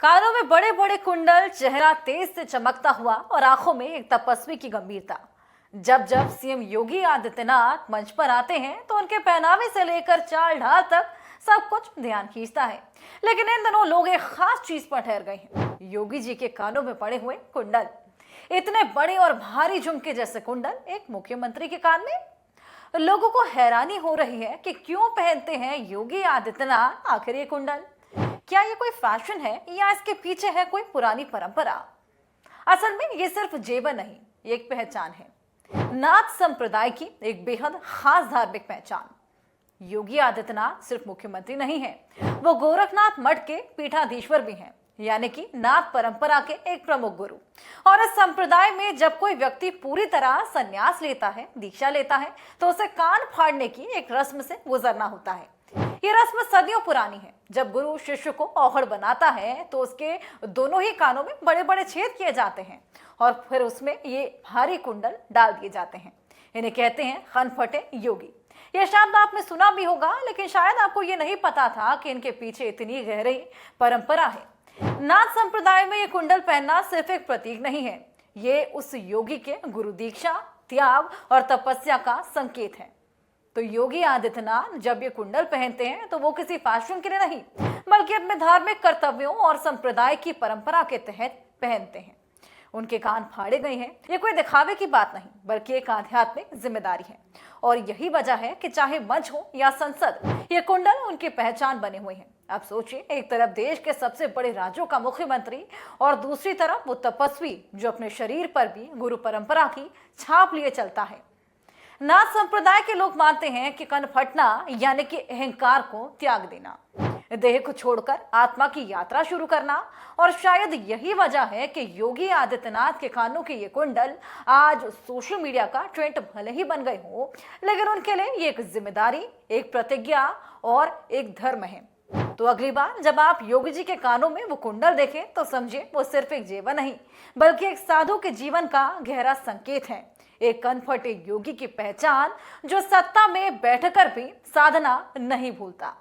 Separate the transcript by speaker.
Speaker 1: कानों में बड़े बड़े कुंडल, चेहरा तेज से चमकता हुआ और आंखों में एक तपस्वी की गंभीरता। जब जब सीएम योगी आदित्यनाथ मंच पर आते हैं तो उनके पहनावे से लेकर चाल ढाल तक सब कुछ ध्यान खींचता है। लेकिन इन दिनों लोग एक खास चीज पर ठहर गए हैं, योगी जी के कानों में पड़े हुए कुंडल। इतने बड़े और भारी झुमके जैसे कुंडल एक मुख्यमंत्री के कान में। लोगों को हैरानी हो रही है कि क्यों पहनते हैं योगी आदित्यनाथ आखिर ये कुंडल। क्या ये कोई फैशन है या इसके पीछे है कोई पुरानी परंपरा? असल में ये सिर्फ जेवर नहीं, ये एक पहचान है, नाथ संप्रदाय की एक बेहद खास धार्मिक पहचान। योगी आदित्यनाथ सिर्फ मुख्यमंत्री नहीं है, वो गोरखनाथ मठ के पीठाधीश्वर भी हैं, यानी कि नाथ परंपरा के एक प्रमुख गुरु। और इस संप्रदाय में जब कोई व्यक्ति पूरी तरह संन्यास लेता है, दीक्षा लेता है, तो उसे कान फाड़ने की एक रस्म से गुजरना होता है। ये रस्म सदियों पुरानी है। जब गुरु शिष्य को औहड़ बनाता है तो उसके दोनों ही कानों में बड़े बड़े छेद किए जाते हैं और फिर उसमें ये भारी कुंडल डाल दिए जाते हैं। इन्हें कहते हैं खनफटे योगी। यह शब्द आपने सुना भी होगा, लेकिन शायद आपको ये नहीं पता था कि इनके पीछे इतनी गहरी परंपरा है। नाथ संप्रदाय में ये कुंडल पहनना सिर्फ एक प्रतीक नहीं है, ये उस योगी के गुरु दीक्षा, त्याग और तपस्या का संकेत है। तो योगी आदित्यनाथ जब ये कुंडल पहनते हैं तो वो किसी फैशन के लिए नहीं, बल्कि अपने धार्मिक कर्तव्यों और संप्रदाय की परंपरा के तहत पहनते हैं। उनके कान फाड़े गए हैं, ये कोई दिखावे की बात नहीं, बल्कि एक आध्यात्मिक जिम्मेदारी है। और यही वजह है कि चाहे मंच हो या संसद, ये कुंडल उनकी पहचान बने हुए हैं। अब सोचिए, एक तरफ देश के सबसे बड़े राज्यों का मुख्यमंत्री और दूसरी तरफ वो तपस्वी जो अपने शरीर पर भी गुरु परंपरा की छाप लिए चलता है। नाथ संप्रदाय के लोग मानते हैं कि कन फटना यानी कि अहंकार को त्याग देना, देह को छोड़कर आत्मा की यात्रा शुरू करना। और शायद यही वजह है कि योगी आदित्यनाथ के कानों के ये कुंडल आज सोशल मीडिया का ट्रेंड भले ही बन गए हो, लेकिन उनके लिए ये एक जिम्मेदारी, एक प्रतिज्ञा और एक धर्म है। तो अगली बार जब आप योगी जी के कानों में वो कुंडल देखें तो समझिए वो सिर्फ एक जेवर नहीं, बल्कि एक साधु के जीवन का गहरा संकेत है, एक कनफटे योगी की पहचान जो सत्ता में बैठकर भी साधना नहीं भूलता।